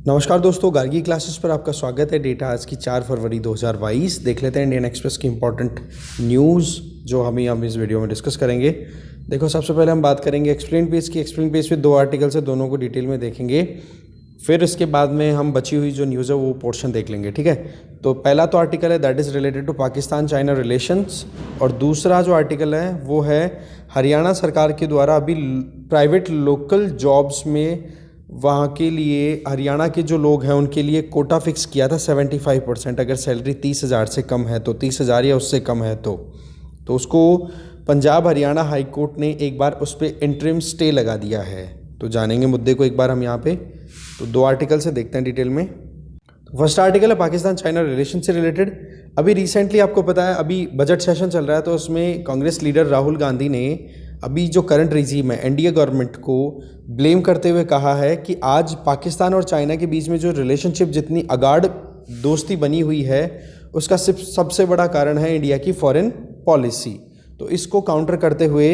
नमस्कार दोस्तों, गार्गी क्लासेस पर आपका स्वागत है। डेटा आज की 4 फरवरी 2022। देख लेते हैं इंडियन एक्सप्रेस की इंपॉर्टेंट न्यूज़ जो हम इस वीडियो में डिस्कस करेंगे। देखो, सबसे पहले हम बात करेंगे एक्सप्लेन पेज की। एक्सप्लेन पेज पे 2 आर्टिकल्स है, दोनों को डिटेल में देखेंगे। फिर इसके बाद में हम बची हुई जो न्यूज़ है वो पोर्शन देख लेंगे, ठीक है। तो पहला तो आर्टिकल है that is related to Pakistan China relations, और दूसरा जो आर्टिकल है वो है हरियाणा सरकार के द्वारा अभी प्राइवेट लोकल जॉब्स में वहाँ के लिए हरियाणा के जो लोग हैं उनके लिए कोटा फिक्स किया था 75%। अगर सैलरी 30,000 से कम है तो 30,000 या उससे कम है तो उसको पंजाब हरियाणा हाई कोर्ट ने एक बार उस पर इंटरिम स्टे लगा दिया है। तो जानेंगे मुद्दे को एक बार हम यहाँ पे। तो 2 आर्टिकल से देखते हैं डिटेल में। फर्स्ट आर्टिकल है पाकिस्तान चाइना रिलेशन से रिलेटेड। अभी रिसेंटली आपको पता है अभी बजट सेशन चल रहा है, तो उसमें कांग्रेस लीडर राहुल गांधी ने अभी जो करंट रिजीम है एनडीए गवर्नमेंट को ब्लेम करते हुए कहा है कि आज पाकिस्तान और चाइना के बीच में जो रिलेशनशिप जितनी अगाढ़ दोस्ती बनी हुई है उसका सिर्फ सबसे बड़ा कारण है इंडिया की फॉरेन पॉलिसी। तो इसको काउंटर करते हुए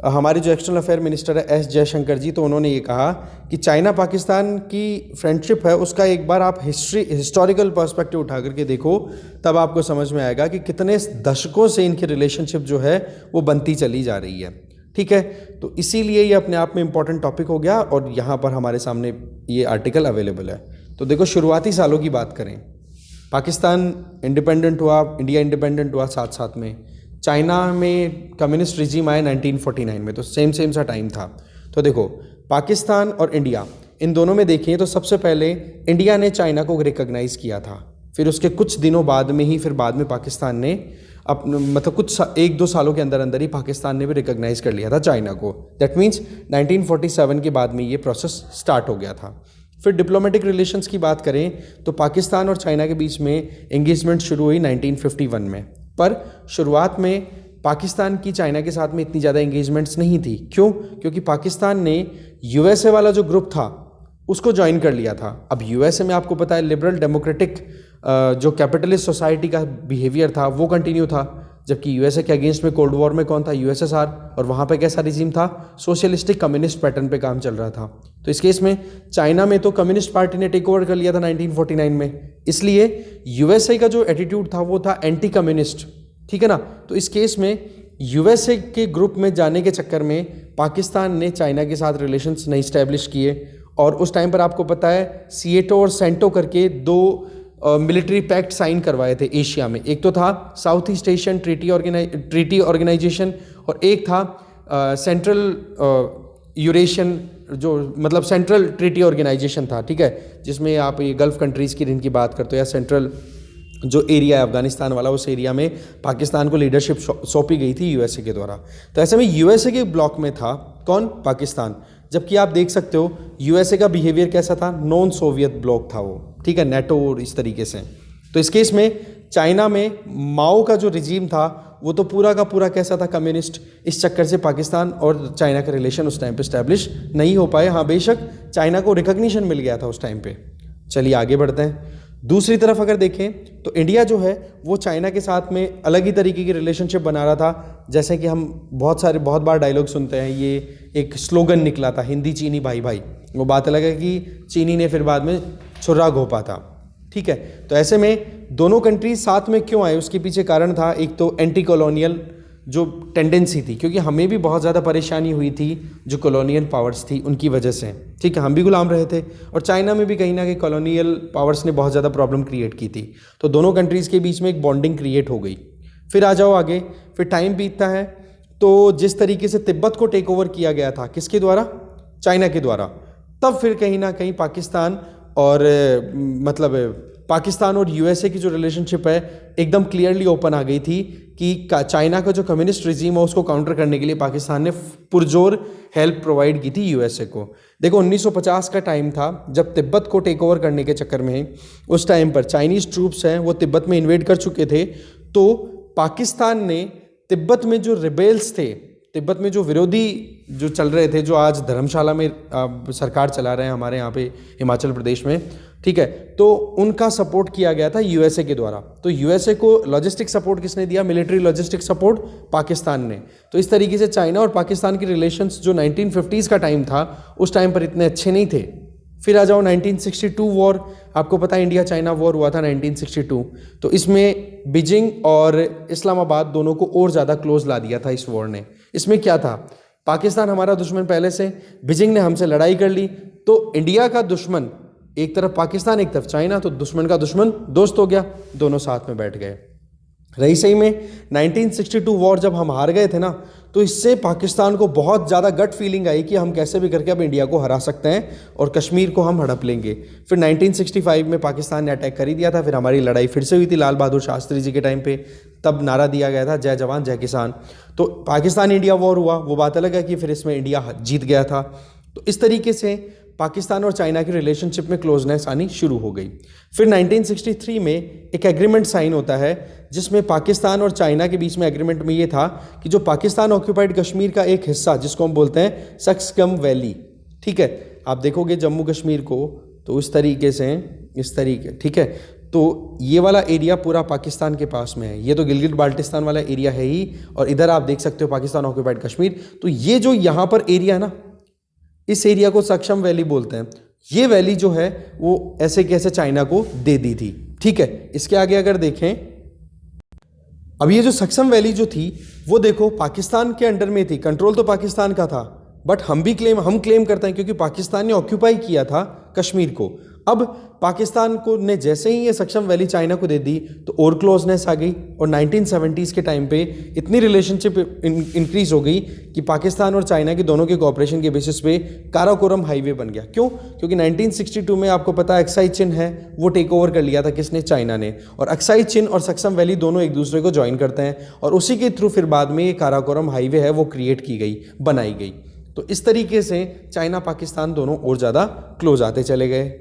हमारे जो एक्सटर्नल अफेयर मिनिस्टर है एस जयशंकर जी, तो उन्होंने ये कहा कि चाइना पाकिस्तान की फ्रेंडशिप है उसका एक बार आप हिस्टोरिकल पर्सपेक्टिव उठा करके देखो, तब आपको समझ में आएगा कि कितने दशकों से इनकी रिलेशनशिप जो है वो बनती चली जा रही है, ठीक है। तो इसीलिए ये अपने आप में इम्पॉर्टेंट टॉपिक हो गया और यहाँ पर हमारे सामने ये आर्टिकल अवेलेबल है। तो देखो, शुरुआती सालों की बात करें, पाकिस्तान इंडिपेंडेंट हुआ, इंडिया इंडिपेंडेंट हुआ, साथ साथ में चाइना में कम्युनिस्ट रिजीम आया 1949 में, तो सेम सा टाइम था। तो देखो, पाकिस्तान और इंडिया इन दोनों में देखिए तो सबसे पहले इंडिया ने चाइना को रिकॉग्नाइज़ किया था, फिर उसके कुछ दिनों बाद में ही बाद में पाकिस्तान ने मतलब कुछ 1-2 सालों के अंदर अंदर ही पाकिस्तान ने भी रिकॉग्नाइज़ कर लिया था चाइना को। दैट मीन्स 1947 के बाद में ये प्रोसेस स्टार्ट हो गया था। फिर डिप्लोमेटिक रिलेशंस की बात करें तो पाकिस्तान और चाइना के बीच में एंगेजमेंट शुरू हुई 1951 में, पर शुरुआत में पाकिस्तान की चाइना के साथ में इतनी ज़्यादा एंगेजमेंट्स नहीं थी। क्यों? क्योंकि पाकिस्तान ने यूएसए वाला जो ग्रुप था उसको ज्वाइन कर लिया था। अब यूएसए में आपको पता है लिबरल डेमोक्रेटिक जो कैपिटलिस्ट सोसाइटी का बिहेवियर था वो कंटिन्यू था, जबकि यूएसए के अगेंस्ट में कोल्ड वॉर में कौन था? यूएसएसआर। और वहाँ पे कैसा रिजीम था? सोशलिस्टिक कम्युनिस्ट पैटर्न पे काम चल रहा था। तो इस केस में चाइना में तो कम्युनिस्ट पार्टी ने टेक ओवर कर लिया था 1949 में, इसलिए यूएसए का जो एटीट्यूड था वो था एंटी कम्युनिस्ट, ठीक है ना। तो इस केस में यूएसए के ग्रुप में जाने के चक्कर में पाकिस्तान ने चाइना के साथ रिलेशंस नहीं स्टैब्लिश किए, और उस टाइम पर आपको पता है सिएटो और सेंटो करके 2 मिलिट्री पैक्ट साइन करवाए थे एशिया में। एक तो था South East Asian treaty organisation और एक था सेंट्रल यूरेशियन, जो मतलब सेंट्रल ट्रीटी ऑर्गेनाइजेशन था, ठीक है, जिसमें आप ये गल्फ कंट्रीज़ की जिनकी बात करते हो या सेंट्रल जो एरिया है अफगानिस्तान वाला, उस एरिया में पाकिस्तान को लीडरशिप सौंपी गई थी यूएसए के द्वारा। तो ऐसे में यूएसए के ब्लॉक में था कौन? पाकिस्तान। जबकि आप देख सकते हो यूएसए का बिहेवियर कैसा था? नॉन सोवियत ब्लॉक था वो, ठीक है, नेटो और इस तरीके से। तो इस केस में चाइना में माओ का जो रिजीम था वो तो पूरा का पूरा कैसा था? कम्युनिस्ट। इस चक्कर से पाकिस्तान और चाइना का रिलेशन उस टाइम पे स्टैब्लिश नहीं हो पाए। हाँ, बेशक चाइना को रिकॉग्निशन मिल गया था उस टाइम पे। चलिए आगे बढ़ते हैं। दूसरी तरफ अगर देखें तो इंडिया जो है वो चाइना के साथ में अलग ही तरीके की रिलेशनशिप बना रहा था। जैसे कि हम बहुत बार डायलॉग सुनते हैं, ये एक स्लोगन निकला था, हिंदी चीनी भाई भाई। वो बात अलग है कि चीनी ने फिर बाद में छुर्रा घोंपा था, ठीक है। तो ऐसे में दोनों कंट्रीज साथ में क्यों आए, उसके पीछे कारण था एक तो एंटी कॉलोनियल जो टेंडेंसी थी, क्योंकि हमें भी बहुत ज़्यादा परेशानी हुई थी जो कॉलोनियल पावर्स थी उनकी वजह से, ठीक है, हम भी गुलाम रहे थे, और चाइना में भी कहीं ना कहीं कॉलोनियल पावर्स ने बहुत ज़्यादा प्रॉब्लम क्रिएट की थी। तो दोनों कंट्रीज़ के बीच में एक बॉन्डिंग क्रिएट हो गई। फिर आ जाओ आगे, फिर टाइम बीतता है तो जिस तरीके से तिब्बत को टेक ओवर किया गया था, किसके द्वारा? चाइना के द्वारा, तब फिर कहीं ना कहीं पाकिस्तान और पाकिस्तान और यूएसए की जो रिलेशनशिप है एकदम क्लियरली ओपन आ गई थी कि चाइना का जो कम्युनिस्ट रिजीम है उसको काउंटर करने के लिए पाकिस्तान ने पुरजोर हेल्प प्रोवाइड की थी यूएसए को। देखो, 1950 का टाइम था जब तिब्बत को टेक ओवर करने के चक्कर में उस टाइम पर चाइनीज़ ट्रूप्स हैं वो तिब्बत में इन्वेड कर चुके थे। तो पाकिस्तान ने तिब्बत में जो रिबेल्स थे, तिब्बत में जो विरोधी जो चल रहे थे, जो आज धर्मशाला में सरकार चला रहे हैं हमारे यहाँ पे हिमाचल प्रदेश में, ठीक है, तो उनका सपोर्ट किया गया था यूएसए के द्वारा। तो यूएसए को लॉजिस्टिक सपोर्ट किसने दिया? मिलिट्री लॉजिस्टिक सपोर्ट पाकिस्तान ने। तो इस तरीके से चाइना और पाकिस्तान के रिलेशंस जो 1950s का टाइम था उस टाइम पर इतने अच्छे नहीं थे, फिर आ जाओ 1962 वॉर, आपको पता है इंडिया चाइना वॉर हुआ था 1962, तो इसमें बीजिंग और इस्लामाबाद दोनों को और ज़्यादा क्लोज ला दिया था इस वॉर ने। इसमें क्या था, पाकिस्तान हमारा दुश्मन पहले से, बीजिंग ने हमसे लड़ाई कर ली, तो इंडिया का दुश्मन एक तरफ पाकिस्तान एक तरफ चाइना, तो दुश्मन का दुश्मन दोस्त हो गया, दोनों साथ में बैठ गए। रही सही में 1962 वॉर जब हम हार गए थे ना, तो इससे पाकिस्तान को बहुत ज़्यादा गट फीलिंग आई कि हम कैसे भी करके अब इंडिया को हरा सकते हैं और कश्मीर को हम हड़प लेंगे। फिर 1965 में पाकिस्तान ने अटैक कर ही दिया था, फिर हमारी लड़ाई फिर से हुई थी लाल बहादुर शास्त्री जी के टाइम पे, तब नारा दिया गया था जय जवान जय किसान। तो पाकिस्तान इंडिया वॉर हुआ, वो बात अलग है कि फिर इसमें इंडिया जीत गया था। तो इस तरीके से पाकिस्तान और चाइना की रिलेशनशिप में क्लोजनेस आनी शुरू हो गई। फिर 1963 में एक एग्रीमेंट साइन होता है जिसमें पाकिस्तान और चाइना के बीच में एग्रीमेंट में ये था कि जो पाकिस्तान ऑक्यूपाइड कश्मीर का एक हिस्सा जिसको हम बोलते हैं सक्सकम वैली, ठीक है, आप देखोगे जम्मू कश्मीर को तो इस तरीके से, इस तरीके, ठीक है, तो ये वाला एरिया पूरा पाकिस्तान के पास में है, ये तो गिलगित बाल्टिस्तान वाला एरिया है ही, और इधर आप देख सकते हो पाकिस्तान ऑक्यूपाइड कश्मीर। तो ये जो यहाँ पर एरिया है ना, इस एरिया को सक्सम वैली बोलते हैं। ये वैली जो है वो ऐसे कैसे चाइना को दे दी थी, ठीक है। इसके आगे अगर देखें, अब ये जो सक्सम वैली जो थी वो देखो पाकिस्तान के अंडर में थी, कंट्रोल तो पाकिस्तान का था, बट हम क्लेम करते हैं क्योंकि पाकिस्तान ने ऑक्यूपाई किया था कश्मीर को। अब पाकिस्तान को ने जैसे ही ये सक्सम वैली चाइना को दे दी तो और क्लोजनेस आ गई, और 1970s के टाइम पे इतनी रिलेशनशिप इंक्रीज हो गई कि पाकिस्तान और चाइना के दोनों के कोऑपरेशन के बेसिस पे काराकोरम हाईवे बन गया। क्यों? क्योंकि 1962 में आपको पता है अक्साई चिन है वो टेक ओवर कर लिया था किसने? चाइना ने। और अक्साई चिन और सक्सम वैली दोनों एक दूसरे को ज्वाइन करते हैं, और उसी के थ्रू फिर बाद में ये काराकोरम हाईवे है वो क्रिएट की गई, बनाई गई। तो इस तरीके से चाइना पाकिस्तान दोनों और ज़्यादा क्लोज आते चले गए,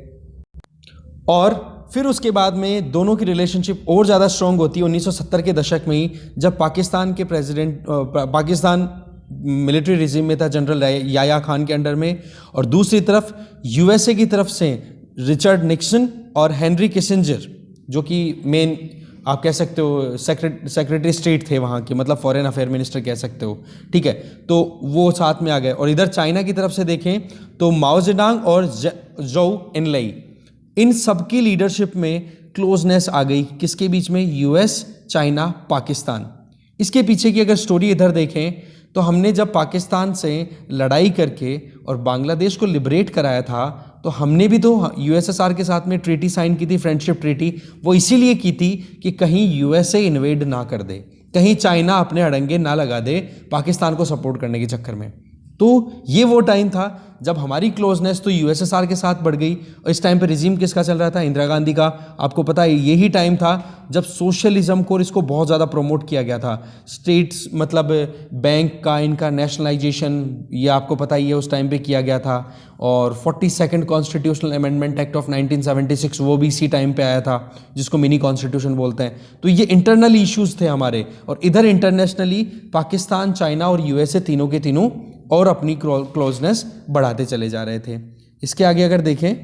और फिर उसके बाद में दोनों की रिलेशनशिप और ज़्यादा स्ट्रॉन्ग होती है 1970 के दशक में ही, जब पाकिस्तान के प्रेसिडेंट पाकिस्तान मिलिट्री रिजीम में था जनरल याया खान के अंडर में, और दूसरी तरफ यूएसए की तरफ से रिचर्ड निक्सन और हेनरी किसिंजर, जो कि मेन आप कह सकते हो सेक्रेटरी स्टेट थे वहाँ के, मतलब फॉरेन अफेयर मिनिस्टर कह सकते हो, ठीक है, तो वो साथ में आ गए। और इधर चाइना की तरफ से देखें तो माओ जेडांग और जोउ एनलाई, इन सब की लीडरशिप में क्लोजनेस आ गई। किसके बीच में? US, China, Pakistan. इसके पीछे की अगर स्टोरी इधर देखें तो हमने जब पाकिस्तान से लड़ाई करके और बांग्लादेश को लिबरेट कराया था, तो हमने भी तो यूएसएसआर के साथ में ट्रीटी साइन की थी, फ्रेंडशिप ट्रीटी। वो इसीलिए की थी कि कहीं यूएसए इन्वेड ना कर दे, कहीं चाइना अपने अड़ंगे ना लगा दे पाकिस्तान को सपोर्ट करने के चक्कर में। तो ये वो टाइम था जब हमारी क्लोजनेस तो यूएसएसआर के साथ बढ़ गई। और इस टाइम पे रिजीम किसका चल रहा था? इंदिरा गांधी का। आपको पता है यही टाइम था जब सोशलिज्म को इसको बहुत ज़्यादा प्रमोट किया गया था। स्टेट्स मतलब बैंक का इनका नेशनलाइजेशन, ये आपको पता ही है उस टाइम पे किया गया था। और 42nd constitutional amendment act of 1976 वो भी इसी टाइम पे आया था, जिसको मिनी कॉन्स्टिट्यूशन बोलते हैं। तो ये इंटरनल इश्यूज थे हमारे, और इधर इंटरनेशनली पाकिस्तान, चाइना और यूएसए तीनों के तीनों और अपनी क्लोजनेस बढ़ाते चले जा रहे थे। इसके आगे अगर देखें,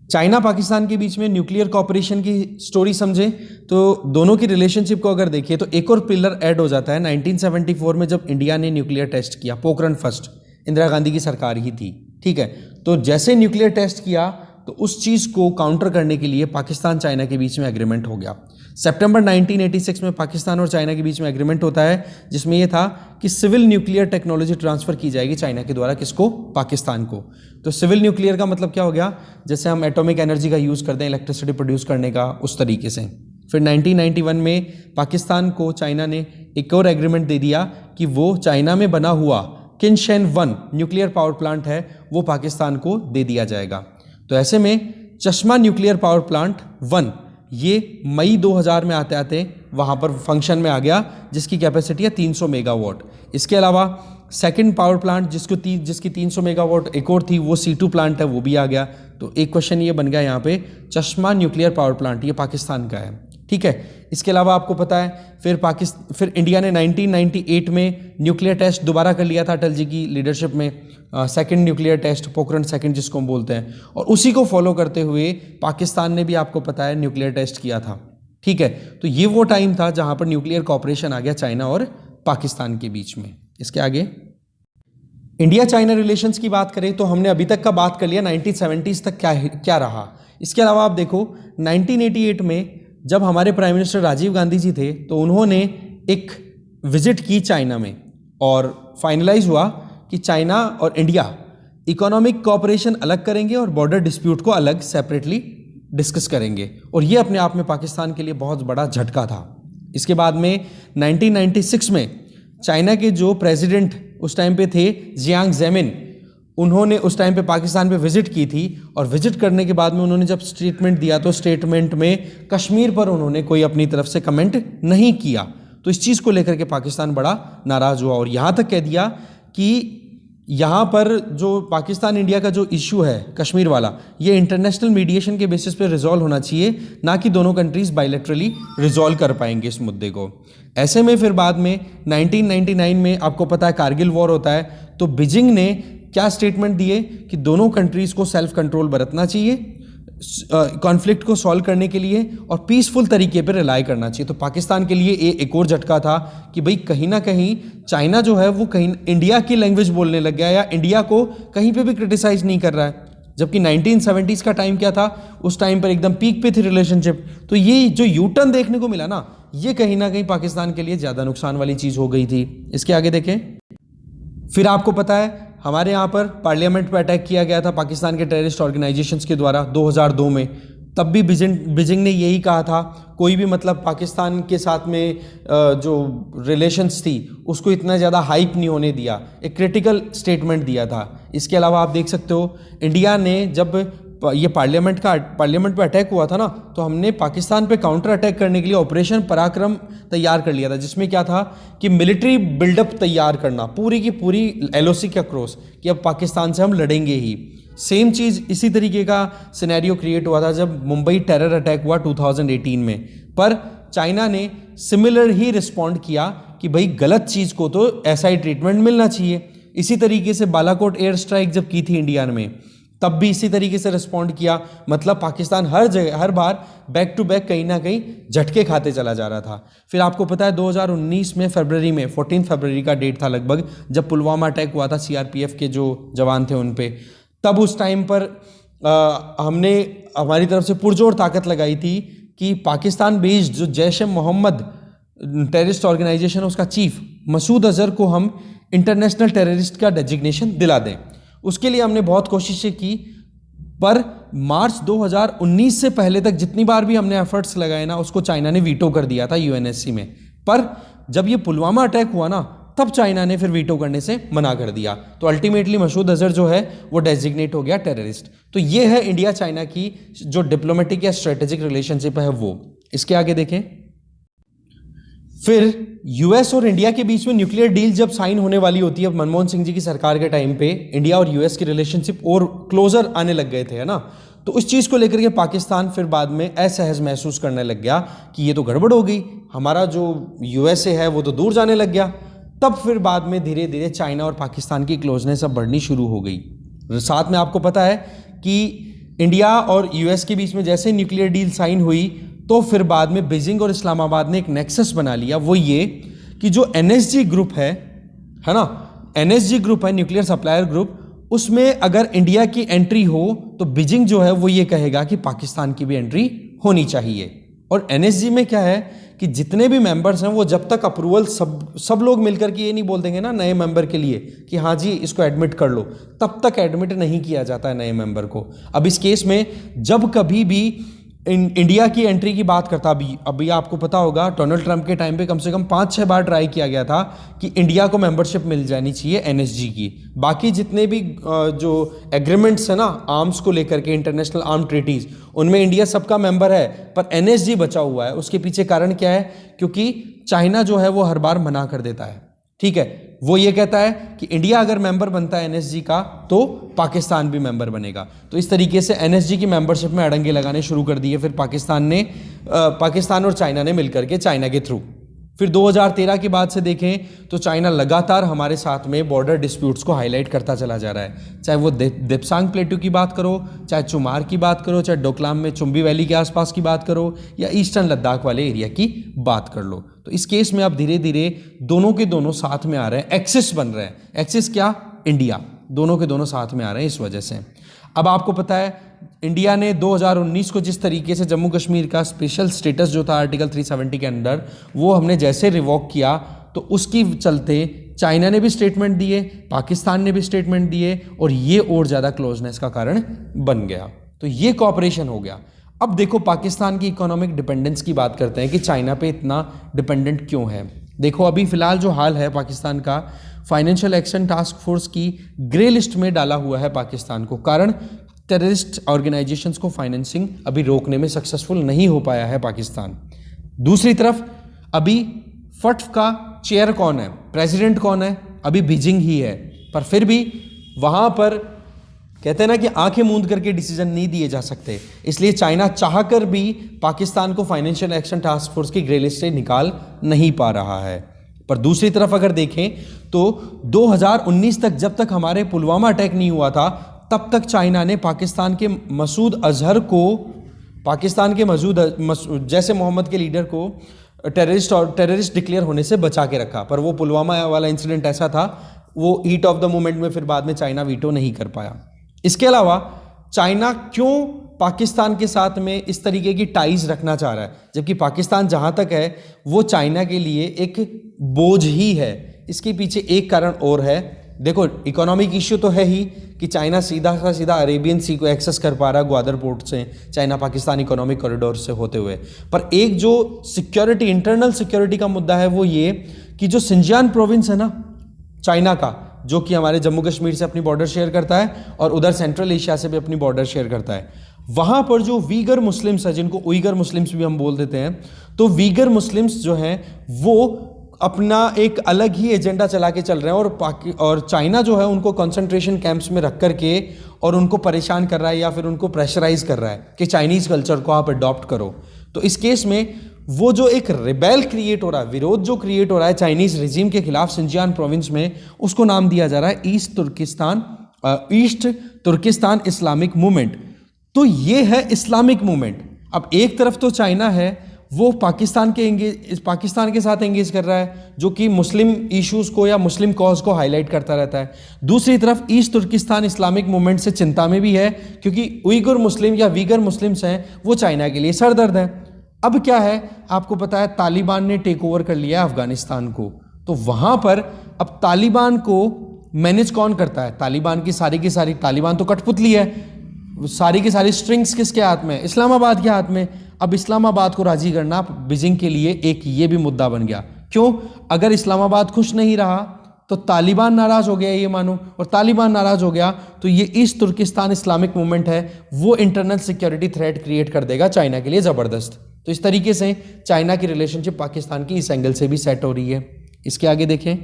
चाइना पाकिस्तान के बीच में न्यूक्लियर कॉपरेशन की स्टोरी समझें तो दोनों की रिलेशनशिप को अगर देखिए तो एक और पिलर ऐड हो जाता है 1974 में, जब इंडिया ने न्यूक्लियर टेस्ट किया। पोखरण फर्स्ट इंदिरा गांधी की सरकार ही थी, ठीक है। तो जैसे न्यूक्लियर टेस्ट किया तो उस चीज़ को काउंटर करने के लिए पाकिस्तान चाइना के बीच में एग्रीमेंट हो गया। सितंबर 1986 में पाकिस्तान और चाइना के बीच में एग्रीमेंट होता है, जिसमें यह था कि सिविल न्यूक्लियर टेक्नोलॉजी ट्रांसफ़र की जाएगी चाइना के द्वारा। किसको? पाकिस्तान को। तो सिविल न्यूक्लियर का मतलब क्या हो गया? जैसे हम एटॉमिक एनर्जी का यूज़ करते हैं इलेक्ट्रिसिटी प्रोड्यूस करने का, उस तरीके से। फिर 1991 में पाकिस्तान को चाइना ने एक और एग्रीमेंट दे दिया कि वो चाइना में बना हुआ किनशेन 1 न्यूक्लियर पावर प्लांट है वो पाकिस्तान को दे दिया जाएगा। तो ऐसे में चश्मा न्यूक्लियर पावर प्लांट 1 ये मई 2000 में आते आते वहाँ पर फंक्शन में आ गया, जिसकी कैपेसिटी है 300 मेगावाट। इसके अलावा सेकंड पावर प्लांट जिसकी 300 मेगावाट एक और थी, वो C2 प्लांट है, वो भी आ गया। तो एक क्वेश्चन ये बन गया यहाँ पे, चश्मा न्यूक्लियर पावर प्लांट ये पाकिस्तान का है, ठीक है। इसके अलावा आपको पता है फिर इंडिया ने 1998 में न्यूक्लियर टेस्ट दोबारा कर लिया था अटल जी की लीडरशिप में, second nuclear test, Pokhran second जिसको हम बोलते हैं। और उसी को फॉलो करते हुए पाकिस्तान ने भी आपको पता है न्यूक्लियर टेस्ट किया था, ठीक है। तो ये वो टाइम था जहाँ पर न्यूक्लियर कॉपरेशन आ गया चाइना और पाकिस्तान के बीच में। इसके आगे इंडिया चाइना रिलेशंस की बात करें तो हमने अभी तक का बात कर लिया 1970s तक क्या रहा। इसके अलावा आप देखो 1988 में जब हमारे प्राइम मिनिस्टर राजीव गांधी जी थे तो उन्होंने एक विजिट की चाइना में और फाइनलाइज हुआ कि चाइना और इंडिया इकोनॉमिक कोऑपरेशन अलग करेंगे और बॉर्डर डिस्प्यूट को अलग सेपरेटली डिस्कस करेंगे, और ये अपने आप में पाकिस्तान के लिए बहुत बड़ा झटका था। इसके बाद में 1996 में चाइना के जो प्रेसिडेंट उस टाइम पे थे जियांग जेमिन, उन्होंने उस टाइम पे पाकिस्तान पे विजिट की थी और विजिट करने के बाद में उन्होंने जब स्टेटमेंट दिया तो स्टेटमेंट में कश्मीर पर उन्होंने कोई अपनी तरफ से कमेंट नहीं किया। तो इस चीज़ को लेकर के पाकिस्तान बड़ा नाराज़ हुआ और यहाँ तक कह दिया कि यहाँ पर जो पाकिस्तान इंडिया का जो इशू है कश्मीर वाला, ये इंटरनेशनल मीडिएशन के बेसिस पे रिजॉल्व होना चाहिए, ना कि दोनों कंट्रीज़ बायलैटरली रिजॉल्व कर पाएंगे इस मुद्दे को। ऐसे में फिर बाद में 1999 में आपको पता है कारगिल वॉर होता है, तो बीजिंग ने क्या स्टेटमेंट दिए कि दोनों कंट्रीज़ को सेल्फ कंट्रोल बरतना चाहिए कॉन्फ्लिक्ट को सॉल्व करने के लिए और पीसफुल तरीके पर रिलाई करना चाहिए। तो पाकिस्तान के लिए एक और झटका था कि भाई कहीं ना कहीं चाइना जो है वो कहीं इंडिया की लैंग्वेज बोलने लग गया या इंडिया को कहीं पे भी क्रिटिसाइज नहीं कर रहा है, जबकि 1970s का टाइम क्या था, उस टाइम पर एकदम पीक पे थी रिलेशनशिप। तो ये जो यू टर्न देखने को मिला ना, ये कहीं ना कहीं पाकिस्तान के लिए ज़्यादा नुकसान वाली चीज़ हो गई थी। इसके आगे देखें, फिर आपको पता है हमारे यहाँ पर पार्लियामेंट पर अटैक किया गया था पाकिस्तान के टेररिस्ट ऑर्गेनाइजेशंस के द्वारा 2002 में। तब भी बीजिंग ने यही कहा था, कोई भी मतलब पाकिस्तान के साथ में जो रिलेशंस थी उसको इतना ज़्यादा हाइप नहीं होने दिया, एक क्रिटिकल स्टेटमेंट दिया था। इसके अलावा आप देख सकते हो इंडिया ने जब ये पार्लियामेंट पे अटैक हुआ था ना, तो हमने पाकिस्तान पे काउंटर अटैक करने के लिए ऑपरेशन पराक्रम तैयार कर लिया था, जिसमें क्या था कि मिलिट्री बिल्डअप तैयार करना पूरी की पूरी LOC के अक्रॉस कि अब पाकिस्तान से हम लड़ेंगे ही। सेम चीज़ इसी तरीके का सिनेरियो क्रिएट हुआ था जब मुंबई टेरर अटैक हुआ 2018 में, पर चाइना ने सिमिलर ही रिस्पॉन्ड किया कि भाई गलत चीज़ को तो ऐसा ही ट्रीटमेंट मिलना चाहिए। इसी तरीके से बालाकोट एयर स्ट्राइक जब की थी इंडिया में, तब भी इसी तरीके से रिस्पॉन्ड किया। मतलब पाकिस्तान हर जगह हर बार बैक टू बैक कहीं ना कहीं झटके खाते चला जा रहा था। फिर आपको पता है 2019 में फरवरी में 14 फरवरी का डेट था लगभग, जब पुलवामा अटैक हुआ था CRPF के जो जवान थे उन पे। तब उस टाइम पर हमने हमारी तरफ से पुरजोर ताकत लगाई थी कि पाकिस्तान बेस्ड जो जैश-ए-मोहम्मद टेररिस्ट ऑर्गेनाइजेशन, उसका चीफ मसूद अजहर को हम इंटरनेशनल टेररिस्ट का डेजिग्नेशन दिला दें। उसके लिए हमने बहुत कोशिशें की, पर मार्च 2019 से पहले तक जितनी बार भी हमने एफर्ट्स लगाए ना, उसको चाइना ने वीटो कर दिया था UNSC में। पर जब ये पुलवामा अटैक हुआ ना, तब चाइना ने फिर वीटो करने से मना कर दिया। तो अल्टीमेटली मसूद अजहर जो है वो डेजिग्नेट हो गया टेररिस्ट। तो ये है इंडिया चाइना की जो डिप्लोमेटिक या स्ट्रेटेजिक रिलेशनशिप है वो। इसके आगे देखें, फिर US और इंडिया के बीच में न्यूक्लियर डील जब साइन होने वाली होती है मनमोहन सिंह जी की सरकार के टाइम पे, इंडिया और US की रिलेशनशिप और क्लोजर आने लग गए थे, है ना। तो उस चीज़ को लेकर के पाकिस्तान फिर बाद में असहज महसूस करने लग गया कि ये तो गड़बड़ हो गई, हमारा जो USA है वो तो दूर जाने लग गया। तब फिर बाद में धीरे धीरे चाइना और पाकिस्तान की क्लोजनेस अब बढ़नी शुरू हो गई। साथ में आपको पता है कि इंडिया और US के बीच में जैसे न्यूक्लियर डील साइन हुई, तो फिर बाद में बीजिंग और इस्लामाबाद ने एक नेक्सस बना लिया, वो ये कि जो NSG ग्रुप है ना, NSG ग्रुप है न्यूक्लियर सप्लायर ग्रुप, उसमें अगर इंडिया की एंट्री हो तो बीजिंग जो है वो ये कहेगा कि पाकिस्तान की भी एंट्री होनी चाहिए। और NSG में क्या है कि जितने भी मेंबर्स हैं वो जब तक अप्रूवल सब लोग मिलकर के ये नहीं बोल देंगे ना नए मेंबर के लिए कि हाँ जी इसको एडमिट कर लो, तब तक एडमिट नहीं किया जाता है नए मेंबर को। अब इस केस में जब कभी भी इंडिया की एंट्री की बात करता, अभी आपको पता होगा डोनाल्ड ट्रंप के टाइम पे कम से कम 5-6 बार ट्राई किया गया था कि इंडिया को मेंबरशिप मिल जानी चाहिए NSG की। बाकी जितने भी जो एग्रीमेंट्स है ना आर्म्स को लेकर के, इंटरनेशनल आर्म ट्रीटीज, उनमें इंडिया सबका मेंबर है, पर NSG बचा हुआ है। उसके पीछे कारण क्या है? क्योंकि चाइना जो है वो हर बार मना कर देता है। ठीक है, वो ये कहता है कि इंडिया अगर मेंबर बनता है NSG का तो पाकिस्तान भी मेंबर बनेगा। तो इस तरीके से NSG की मेंबरशिप में अड़ंगे लगाने शुरू कर दिए फिर पाकिस्तान और चाइना ने मिलकर के, चाइना के थ्रू। फिर 2013 के बाद से देखें तो चाइना लगातार हमारे साथ में बॉर्डर डिस्प्यूट्स को हाईलाइट करता चला जा रहा है। चाहे वो दिप्सांग प्लेटू की बात करो, चाहे चुमार की बात करो, चाहे डोकलाम में चुम्बी वैली के आसपास की बात करो, या ईस्टर्न लद्दाख वाले एरिया की बात कर लो। तो इस केस में अब धीरे धीरे दोनों के दोनों साथ में आ रहे हैं, एक्सिस बन रहे हैं। एक्सिस क्या? इंडिया, दोनों के दोनों साथ में आ रहे हैं इस वजह से। अब आपको पता है इंडिया ने 2019 को जिस तरीके से जम्मू कश्मीर का स्पेशल स्टेटस जो था आर्टिकल 370 के अंदर, वो हमने जैसे रिवॉक किया तो उसकी चलते चाइना ने भी स्टेटमेंट दिए, पाकिस्तान ने भी स्टेटमेंट दिए, और ये और ज़्यादा क्लोजनेस का कारण बन गया। तो ये कॉपरेशन हो गया। अब देखो पाकिस्तान की इकोनॉमिक डिपेंडेंस की बात करते हैं कि चाइना पे इतना डिपेंडेंट क्यों है। देखो अभी फिलहाल जो हाल है पाकिस्तान का, फाइनेंशियल एक्शन टास्क फोर्स की ग्रे लिस्ट में डाला हुआ है पाकिस्तान को, कारण टेररिस्ट ऑर्गेनाइजेशंस को फाइनेंसिंग अभी रोकने में सक्सेसफुल नहीं हो पाया है पाकिस्तान। दूसरी तरफ अभी फट्फ का चेयर कौन है, प्रेसिडेंट कौन है, अभी बीजिंग ही है, पर फिर भी वहां पर कहते हैं ना कि आंखें मूंद करके डिसीजन नहीं दिए जा सकते, इसलिए चाइना चाहकर भी पाकिस्तान को फाइनेंशियल एक्शन टास्क फोर्स की ग्रे लिस्ट से निकाल नहीं पा रहा है। पर दूसरी तरफ अगर देखें तो 2019 तक, जब तक हमारे पुलवामा अटैक नहीं हुआ था, तब तक चाइना ने पाकिस्तान के मसूद अजहर को, पाकिस्तान के जैसे मोहम्मद के लीडर को टेररिस्ट डिक्लेयर होने से बचा के रखा। पर वो पुलवामा वाला इंसिडेंट ऐसा था, वो हीट ऑफ द मोमेंट में फिर बाद में चाइना वीटो नहीं कर पाया। इसके अलावा चाइना क्यों पाकिस्तान के साथ में इस तरीके की टाइज रखना चाह रहा है, जबकि पाकिस्तान जहां तक है वो चाइना के लिए एक बोझ ही है। इसके पीछे एक कारण और है। देखो इकोनॉमिक इश्यू तो है ही कि चाइना सीधा का सीधा अरेबियन सी को एक्सेस कर पा रहा है ग्वादर पोर्ट से, चाइना पाकिस्तान इकोनॉमिक कॉरिडोर से होते हुए। पर एक जो सिक्योरिटी, इंटरनल सिक्योरिटी का मुद्दा है वो ये कि जो सिंजियान प्रोविंस है ना चाइना का, जो कि हमारे जम्मू कश्मीर से अपनी बॉर्डर शेयर करता है और उधर सेंट्रल एशिया से भी अपनी बॉर्डर शेयर करता है, वहां पर जो वीगर मुस्लिम्स है, जिनको उइगर मुस्लिम्स भी हम बोल देते हैं, तो वीगर मुस्लिम्स जो हैं वो अपना एक अलग ही एजेंडा चला के चल रहे हैं, और चाइना जो है उनको कंसंट्रेशन कैंप्स में रख करके और उनको परेशान कर रहा है या फिर उनको प्रेशराइज कर रहा है कि चाइनीज़ कल्चर को आप अडॉप्ट करो। तो इस केस में वो जो एक रिबेल क्रिएट हो रहा है, विरोध जो क्रिएट हो रहा है चाइनीज़ रिजीम के खिलाफ सिंजियान प्रोविंस में, उसको नाम दिया जा रहा है ईस्ट तुर्किस्तान इस्लामिक मूवमेंट। तो ये है इस्लामिक मूवमेंट। अब एक तरफ तो चाइना है वो पाकिस्तान के साथ एंगेज कर रहा है, जो कि मुस्लिम इश्यूज को या मुस्लिम कॉज को हाईलाइट करता रहता है। दूसरी तरफ ईस्ट तुर्किस्तान इस्लामिक मूवमेंट से चिंता में भी है, क्योंकि उइगर मुस्लिम या वीगर मुस्लिम्स हैं वो चाइना के लिए सरदर्द हैं। अब क्या है, आपको पता है तालिबान ने टेक ओवर कर लिया अफगानिस्तान को, तो वहां पर अब तालिबान को मैनेज कौन करता है? तालिबान की सारी तालिबान तो कठपुतली है, सारी की सारी स्ट्रिंग्स किसके हाथ में? इस्लामाबाद के हाथ में। अब इस्लामाबाद को राजी करना बीजिंग के लिए एक ये भी मुद्दा बन गया। क्यों? अगर इस्लामाबाद खुश नहीं रहा तो तालिबान नाराज हो गया, ये मानो, और तालिबान नाराज हो गया तो ये ईस्ट तुर्किस्तान इस्लामिक मूवमेंट है वो इंटरनल सिक्योरिटी थ्रेट क्रिएट कर देगा चाइना के लिए ज़बरदस्त। तो इस तरीके से चाइना की रिलेशनशिप पाकिस्तान की इस एंगल से भी सेट हो रही है। इसके आगे देखें,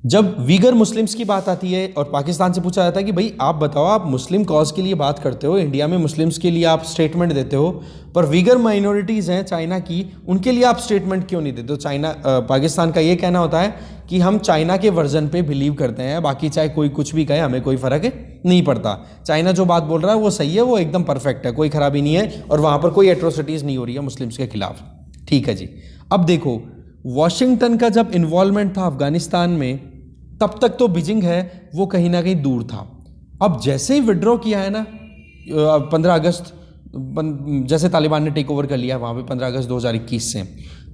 जब वीगर मुस्लिम्स की बात आती है और पाकिस्तान से पूछा जाता है कि भाई आप बताओ, आप मुस्लिम कॉज के लिए बात करते हो, इंडिया में मुस्लिम्स के लिए आप स्टेटमेंट देते हो, पर वीगर माइनॉरिटीज़ हैं चाइना की, उनके लिए आप स्टेटमेंट क्यों नहीं देते? तो पाकिस्तान का ये कहना होता है कि हम चाइना के वर्जन पे बिलीव करते हैं, बाकी चाहे कोई कुछ भी कहे हमें कोई फ़र्क नहीं पड़ता। चाइना जो बात बोल रहा है वो सही है, वो एकदम परफेक्ट है, कोई खराबी नहीं है, और वहाँ पर कोई एट्रोसिटीज़ नहीं हो रही है मुस्लिम्स के खिलाफ। ठीक है जी। अब देखो, वॉशिंगटन का जब इन्वॉल्वमेंट था अफगानिस्तान में, तब तक तो बीजिंग है वो कहीं ना कहीं दूर था। अब जैसे ही विड्रॉ किया है ना 15 अगस्त, जैसे तालिबान ने टेक ओवर कर लिया वहाँ पे 15 अगस्त 2021 से,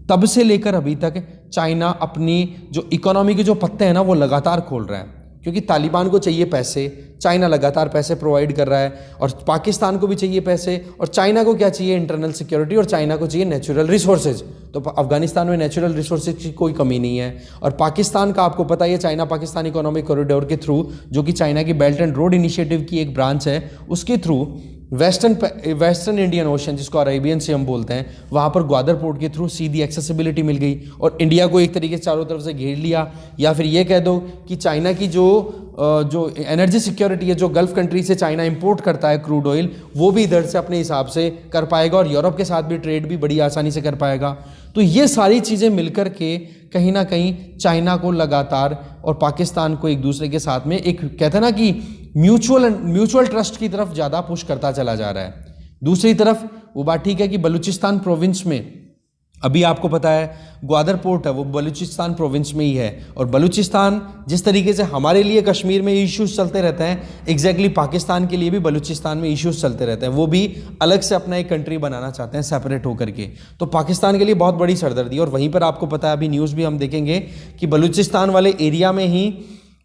तब से लेकर अभी तक चाइना अपनी जो इकोनॉमी के जो पत्ते हैं ना वो लगातार खोल रहा है, क्योंकि तालिबान को चाहिए पैसे, चाइना लगातार पैसे प्रोवाइड कर रहा है, और पाकिस्तान को भी चाहिए पैसे, और चाइना को क्या चाहिए? इंटरनल सिक्योरिटी, और चाइना को चाहिए नेचुरल रिसोर्सेज। तो अफगानिस्तान में नेचुरल रिसोर्सेज की कोई कमी नहीं है, और पाकिस्तान का आपको पता ही है चाइना पाकिस्तान इकोनॉमिक कॉरिडोर के थ्रू, जो कि चाइना की बेल्ट एंड रोड इनिशिएटिव की एक ब्रांच है, उसके थ्रू वेस्टर्न इंडियन ओशन, जिसको अरेबियन सी हम बोलते हैं, वहाँ पर ग्वादर पोर्ट के थ्रू सीधी एक्सेसिबिलिटी मिल गई, और इंडिया को एक तरीके से चारों तरफ से घेर लिया। या फिर ये कह दो कि चाइना की जो एनर्जी सिक्योरिटी है, जो गल्फ कंट्री से चाइना इंपोर्ट करता है क्रूड ऑयल, वो भी इधर से अपने हिसाब से कर पाएगा, और यूरोप के साथ भी ट्रेड भी बड़ी आसानी से कर पाएगा। तो ये सारी चीज़ें मिलकर के कहीं ना कहीं चाइना को लगातार और पाकिस्तान को एक दूसरे के साथ में एक कहते हैं ना कि म्यूचुअल ट्रस्ट की तरफ ज़्यादा पुश करता चला जा रहा है। दूसरी तरफ वो बात ठीक है कि बलूचिस्तान प्रोविंस में अभी आपको पता है ग्वादर पोर्ट है वो बलूचिस्तान प्रोविंस में ही है, और बलूचिस्तान जिस तरीके से हमारे लिए कश्मीर में इश्यूज चलते रहते हैं, एग्जैक्टली पाकिस्तान के लिए भी बलूचिस्तान में इश्यूज चलते रहते हैं। वो भी अलग से अपना एक कंट्री बनाना चाहते हैं सेपरेट होकर के, तो पाकिस्तान के लिए बहुत बड़ी सरदर्दी। और वहीं पर आपको पता है अभी न्यूज़ भी हम देखेंगे कि बलूचिस्तान वाले एरिया में ही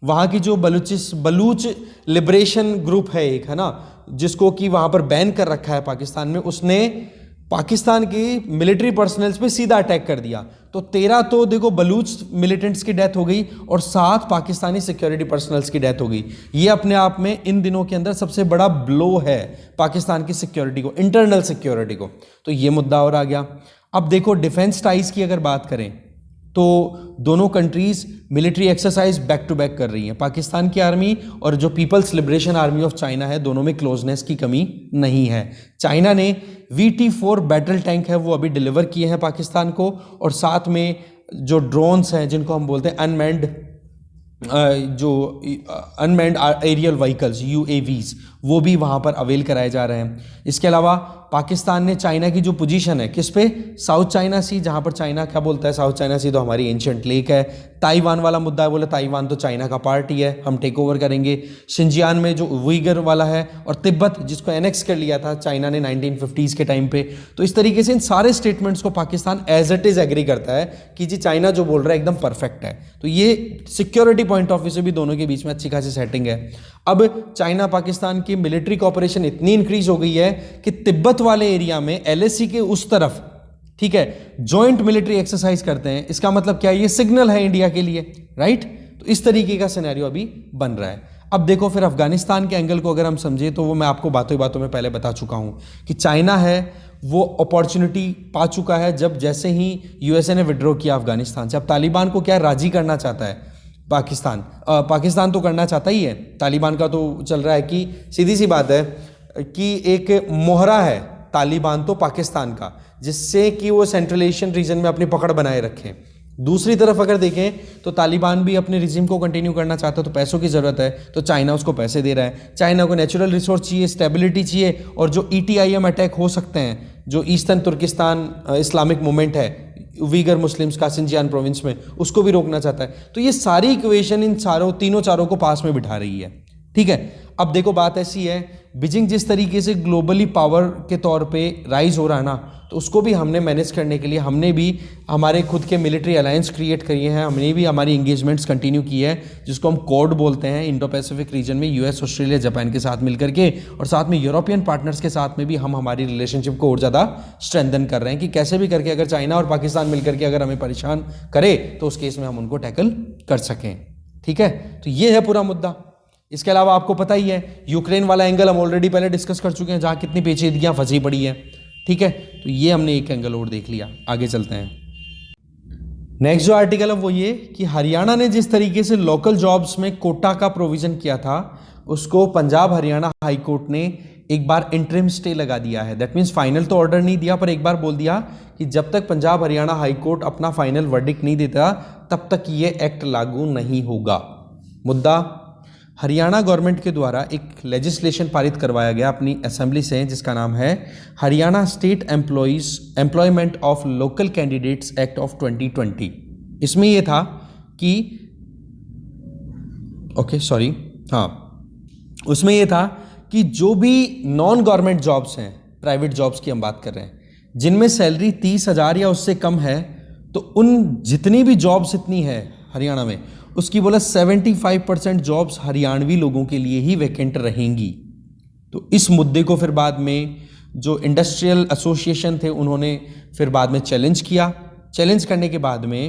वहाँ की जो बलूच लिबरेशन ग्रुप है एक, है ना, जिसको कि वहाँ पर बैन कर रखा है पाकिस्तान में, उसने पाकिस्तान की मिलिट्री पर्सनल्स पे सीधा अटैक कर दिया। तो 13 तो देखो बलूच मिलिटेंट्स की डेथ हो गई और 7 पाकिस्तानी सिक्योरिटी पर्सनल्स की डेथ हो गई। ये अपने आप में इन दिनों के अंदर सबसे बड़ा ब्लो है पाकिस्तान की सिक्योरिटी को, इंटरनल सिक्योरिटी को। तो ये मुद्दा और आ गया। अब देखो डिफेंस टाइज की अगर बात करें तो दोनों countries military exercise back to back कर रही हैं। पाकिस्तान की आर्मी और जो People's Liberation Army of China है, दोनों में क्लोजनेस की कमी नहीं है। चाइना ने VT-4 बैटल टैंक है वो अभी डिलीवर किए हैं पाकिस्तान को, और साथ में जो ड्रोन्स हैं जिनको हम बोलते हैं अनमैन्ड एरियल व्हीकल्स UAVs, वो भी वहाँ पर अवेल कराए जा रहे हैं। इसके अलावा पाकिस्तान ने चाइना की जो पोजीशन है किस पे, साउथ चाइना सी, जहाँ पर चाइना क्या बोलता है साउथ चाइना सी तो हमारी एंशिएंट लेक है। ताइवान वाला मुद्दा है, बोले ताइवान तो चाइना का पार्ट ही है, हम टेक ओवर करेंगे। शिंजियान में जो उइगर वाला है, और तिब्बत जिसको एनेक्स कर लिया था चाइना ने 1950s के टाइम पे। तो इस तरीके से इन सारे स्टेटमेंट्स को Pakistan as it is agree करता है कि जी चाइना जो बोल रहा है एकदम परफेक्ट है। तो ये सिक्योरिटी पॉइंट ऑफ व्यू से भी दोनों के बीच में अच्छी खासी सेटिंग है। अब चाइना पाकिस्तान की मिलिट्री कॉपरेशन इतनी इंक्रीज हो गई है कि तिब्बत वाले एरिया में LAC के उस तरफ, ठीक है, जॉइंट मिलिट्री एक्सरसाइज करते हैं। इसका मतलब क्या है, ये सिग्नल है इंडिया के लिए, राइट। तो इस तरीके का सिनेरियो अभी बन रहा है। अब देखो फिर अफगानिस्तान के एंगल को अगर हम समझे तो वो मैं आपको बातों बातों में पहले बता चुका हूं कि चाइना है वो अपॉर्चुनिटी पा चुका है जब जैसे ही USA ने विड्रॉ किया अफगानिस्तान से। अब तालिबान को क्या राजी करना चाहता है पाकिस्तान तो करना चाहता ही है। तालिबान का तो चल रहा है कि सीधी सी बात है कि एक मोहरा है तालिबान तो पाकिस्तान का, जिससे कि वो सेंट्रल एशियन रीजन में अपनी पकड़ बनाए रखें। दूसरी तरफ अगर देखें तो तालिबान भी अपने रिजीम को कंटिन्यू करना चाहता है, तो पैसों की ज़रूरत है, तो चाइना उसको पैसे दे रहा है। चाइना को नेचुरल रिसोर्स चाहिए, स्टेबिलिटी चाहिए, और जो ETIM अटैक हो सकते हैं, जो ईस्टर्न तुर्किस्तान इस्लामिक मूवमेंट है उइगर मुस्लिम्स का सिंजियान प्रोविंस में, उसको भी रोकना चाहता है। तो ये सारी इक्वेशन इन तीनों चारों को पास में बिठा रही है, ठीक है। अब देखो बात ऐसी है, बीजिंग जिस तरीके से ग्लोबली पावर के तौर पे राइज हो रहा है ना, तो उसको भी हमने मैनेज करने के लिए हमने भी हमारे खुद के मिलिट्री अलायंस क्रिएट किए हैं। हमने भी हमारी इंगेजमेंट्स कंटिन्यू की है, जिसको हम कोड बोलते हैं। इंडो पैसिफिक रीजन में US, ऑस्ट्रेलिया, जापान के साथ मिलकर के, और साथ में यूरोपियन पार्टनर्स के साथ में भी हम हमारी रिलेशनशिप को और ज़्यादा स्ट्रेंथन कर रहे हैं कि कैसे भी करके अगर चाइना और पाकिस्तान मिलकर के अगर हमें परेशान करे तो उस केस में हम उनको टैकल कर सकें, ठीक है। तो ये है पूरा मुद्दा। इसके अलावा आपको पता ही है यूक्रेन वाला एंगल हम ऑलरेडी पहले डिस्कस कर चुके हैं, जहाँ कितनी पेचीदगियाँ फंसी पड़ी है, ठीक है। तो ये हमने एक एंगल और देख लिया। आगे चलते हैं। नेक्स्ट जो आर्टिकल है वो ये कि हरियाणा ने जिस तरीके से लोकल जॉब्स में कोटा का प्रोविजन किया था, उसको पंजाब हरियाणा हाई कोर्ट ने एक बार इंटरिम स्टे लगा दिया है। दैट मीन्स फाइनल तो ऑर्डर नहीं दिया, पर एक बार बोल दिया कि जब तक पंजाब हरियाणा हाई कोर्ट अपना फाइनल वर्डिक्ट नहीं देता तब तक ये एक्ट लागू नहीं होगा। मुद्दा, हरियाणा गवर्नमेंट के द्वारा एक लेजिस्लेशन पारित करवाया गया अपनी असेंबली से, जिसका नाम है Haryana state employment of local candidates act of 2020। इसमें यह था कि उसमें यह था कि जो भी नॉन गवर्नमेंट जॉब्स हैं, प्राइवेट जॉब्स की हम बात कर रहे हैं, जिनमें सैलरी 30,000 या उससे कम है, तो उन जितनी भी जॉब्स इतनी है हरियाणा में, उसकी बोला 75% जॉब्स हरियाणवी लोगों के लिए ही वैकेंट रहेंगी। तो इस मुद्दे को फिर बाद में जो इंडस्ट्रियल एसोसिएशन थे उन्होंने फिर बाद में चैलेंज किया। चैलेंज करने के बाद में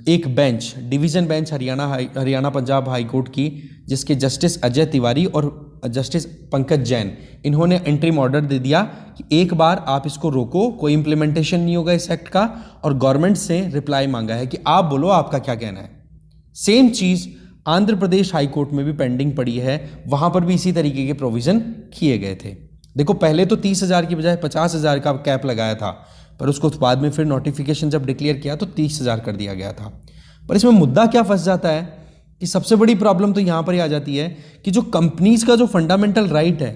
एक bench, division bench Haryana Punjab high court की, जिसके जस्टिस अजय तिवारी और जस्टिस पंकज जैन, इन्होंने इंटरिम ऑर्डर दे दिया कि एक बार आप इसको रोको, कोई इंप्लीमेंटेशन नहीं होगा इस एक्ट का, और गवर्नमेंट से रिप्लाई मांगा है कि आप बोलो आपका क्या कहना है। सेम चीज़ आंध्र प्रदेश हाई कोर्ट में भी पेंडिंग पड़ी है, वहां पर भी इसी तरीके के प्रोविजन किए गए थे। देखो पहले तो 30,000 की बजाय 50,000 का कैप लगाया था, पर उसको बाद में फिर नोटिफिकेशन जब डिक्लेयर किया तो 30,000 कर दिया गया था। पर इसमें मुद्दा क्या फंस जाता है कि सबसे बड़ी प्रॉब्लम तो यहाँ पर ही आ जाती है कि जो कंपनीज का जो फंडामेंटल राइट है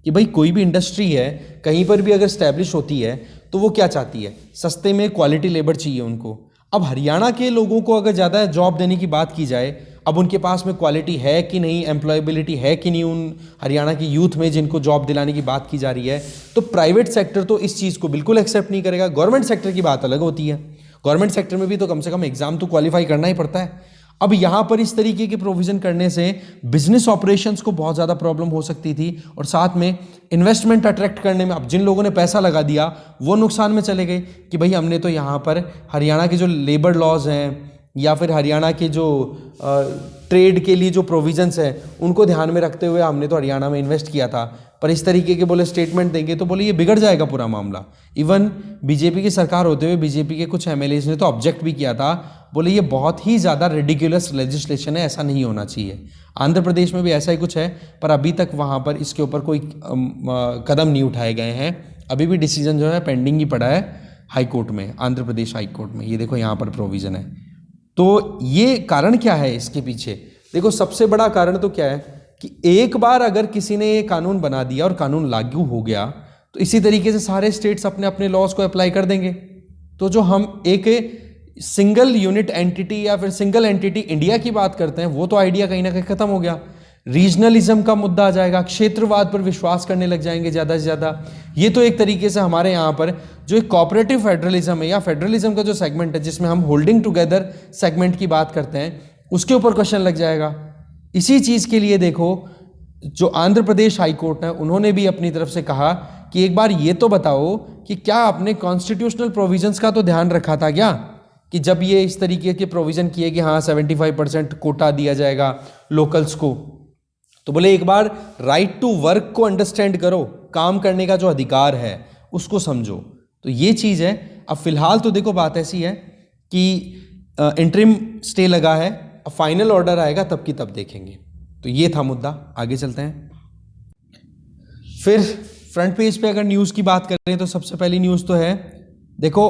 कि भाई कोई भी इंडस्ट्री है कहीं पर भी अगर स्टैब्लिश होती है तो वो क्या चाहती है, सस्ते में क्वालिटी लेबर चाहिए उनको। अब हरियाणा के लोगों को अगर ज़्यादा जॉब देने की बात की जाए, अब उनके पास में क्वालिटी है कि नहीं, एम्प्लॉयबिलिटी है कि नहीं उन हरियाणा की यूथ में जिनको जॉब दिलाने की बात की जा रही है, तो प्राइवेट सेक्टर तो इस चीज़ को बिल्कुल एक्सेप्ट नहीं करेगा। गवर्नमेंट सेक्टर की बात अलग होती है, गवर्नमेंट सेक्टर में भी तो कम से कम एग्जाम तो क्वालिफाई करना ही पड़ता है। अब यहाँ पर इस तरीके के प्रोविज़न करने से बिजनेस ऑपरेशंस को बहुत ज़्यादा प्रॉब्लम हो सकती थी, और साथ में इन्वेस्टमेंट अट्रैक्ट करने में अब जिन लोगों ने पैसा लगा दिया वो नुकसान में चले गए कि भाई हमने तो यहाँ पर हरियाणा के जो लेबर लॉज हैं या फिर हरियाणा के जो ट्रेड के लिए जो प्रोविजंस हैं उनको ध्यान में रखते हुए हमने तो हरियाणा में इन्वेस्ट किया था, पर इस तरीके के बोले स्टेटमेंट देंगे तो बोले ये बिगड़ जाएगा पूरा मामला। इवन बीजेपी की सरकार होते हुए बीजेपी के कुछ एमएलएज ने तो ऑब्जेक्ट भी किया था, बोले ये बहुत ही ज़्यादा रेडिकुलस लेजिस्लेशन है, ऐसा नहीं होना चाहिए। आंध्र प्रदेश में भी ऐसा ही कुछ है, पर अभी तक वहाँ पर इसके ऊपर कोई कदम नहीं उठाए गए हैं। अभी भी डिसीजन जो है पेंडिंग ही पड़ा है हाई कोर्ट में, आंध्र प्रदेश हाई कोर्ट में। ये देखो यहाँ पर प्रोविज़न है। तो ये कारण क्या है इसके पीछे? देखो सबसे बड़ा कारण तो क्या है कि एक बार अगर किसी ने ये कानून बना दिया और कानून लागू हो गया तो इसी तरीके से सारे स्टेट्स अपने अपने लॉज को अप्लाई कर देंगे। तो जो हम एक सिंगल यूनिट एंटिटी या फिर सिंगल एंटिटी इंडिया की बात करते हैं, वो तो आइडिया कहीं ना कहीं खत्म हो गया। रीजनलिज्म का मुद्दा आ जाएगा, क्षेत्रवाद पर विश्वास करने लग जाएंगे ज़्यादा से ज़्यादा। ये तो एक तरीके से हमारे यहाँ पर जो एक कोऑपरेटिव फेडरलिज्म है या फेडरलिज्म का जो सेगमेंट है जिसमें हम होल्डिंग टुगेदर सेगमेंट की बात करते हैं, उसके ऊपर क्वेश्चन लग जाएगा। इसी चीज़ के लिए देखो जो आंध्र प्रदेश हाई कोर्ट है उन्होंने भी अपनी तरफ से कहा कि एक बार ये तो बताओ कि क्या आपने कॉन्स्टिट्यूशनल प्रोविजंस का तो ध्यान रखा था क्या, कि जब ये इस तरीके के प्रोविजन किए कि हाँ 75% कोटा दिया जाएगा लोकल्स को, तो बोले एक बार राइट टू वर्क को अंडरस्टैंड करो, काम करने का जो अधिकार है उसको समझो। तो ये चीज़ है। अब फिलहाल तो देखो बात ऐसी है कि इंटरिम स्टे लगा है, अब फाइनल ऑर्डर आएगा तब की तब देखेंगे। तो ये था मुद्दा, आगे चलते हैं। फिर फ्रंट पेज पे अगर न्यूज़ की बात करें तो सबसे पहली न्यूज़ तो है, देखो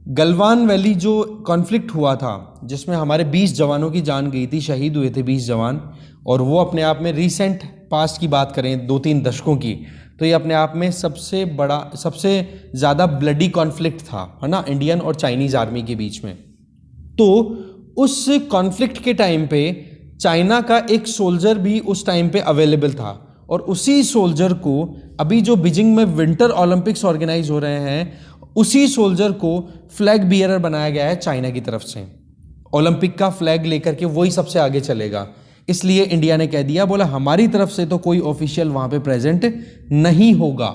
गलवान वैली जो कॉन्फ्लिक्ट हुआ था जिसमें हमारे 20 जवानों की जान गई थी, शहीद हुए थे 20 जवान, और वो अपने आप में रीसेंट पास्ट की बात करें 2-3 दशकों की, तो ये अपने आप में सबसे बड़ा सबसे ज़्यादा ब्लडी कॉन्फ्लिक्ट था, है ना, इंडियन और चाइनीज़ आर्मी के बीच में। तो उस कॉन्फ्लिक्ट के टाइम पे चाइना का एक सोल्जर भी उस टाइम पे अवेलेबल था, और उसी सोल्जर को अभी जो बीजिंग में विंटर ओलंपिक्स ऑर्गेनाइज हो रहे हैं, उसी सोल्जर को फ्लैग बियरर बनाया गया है चाइना की तरफ से। ओलंपिक का फ्लैग लेकर के वही सबसे आगे चलेगा। इसलिए इंडिया ने कह दिया, बोला हमारी तरफ से तो कोई ऑफिशियल वहाँ पे प्रेजेंट नहीं होगा,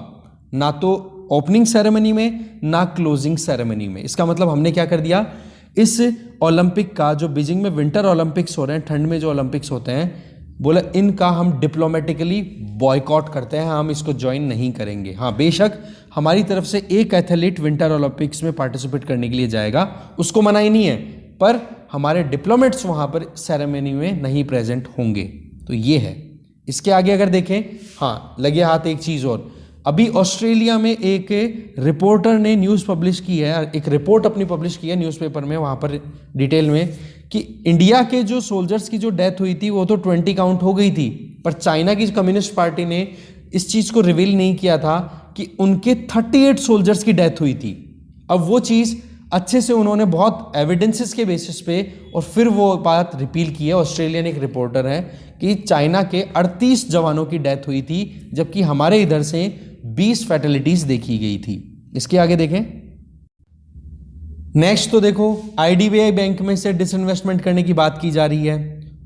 ना तो ओपनिंग सेरेमनी में ना क्लोजिंग सेरेमनी में। इसका मतलब हमने क्या कर दिया, इस ओलंपिक का जो बीजिंग में विंटर ओलंपिक्स हो रहे हैं, ठंड में जो ओलंपिक्स होते हैं, बोला इनका हम डिप्लोमेटिकली बॉयकॉट करते हैं, हम इसको ज्वाइन नहीं करेंगे। हाँ बेशक हमारी तरफ से एक एथलीट विंटर ओलंपिक्स में पार्टिसिपेट करने के लिए जाएगा, उसको मना ही नहीं है, पर हमारे डिप्लोमेट्स वहाँ पर सेरेमनी में नहीं प्रेजेंट होंगे। तो ये है। इसके आगे अगर देखें, हाँ लगे हाथ एक चीज़ और, अभी ऑस्ट्रेलिया में एक रिपोर्टर ने न्यूज़ पब्लिश की है, एक रिपोर्ट अपनी पब्लिश की है न्यूज़पेपर में, वहाँ पर डिटेल में, कि इंडिया के जो सोल्जर्स की जो डेथ हुई थी वो तो 20 काउंट हो गई थी, पर चाइना की कम्युनिस्ट पार्टी ने इस चीज़ को रिवील नहीं किया था कि उनके 38 सोल्जर्स की डेथ हुई थी। अब वो चीज़ अच्छे से उन्होंने बहुत एविडेंसेस के बेसिस पे और फिर वो बात रिपील की है। ऑस्ट्रेलियन एक रिपोर्टर है कि चाइना के 38 जवानों की डेथ हुई थी, जबकि हमारे इधर से 20 फैटलिटीज़ देखी गई थी। इसके आगे देखें, नेक्स्ट तो देखो IDBI बैंक में से डिसइन्वेस्टमेंट करने की बात की जा रही है,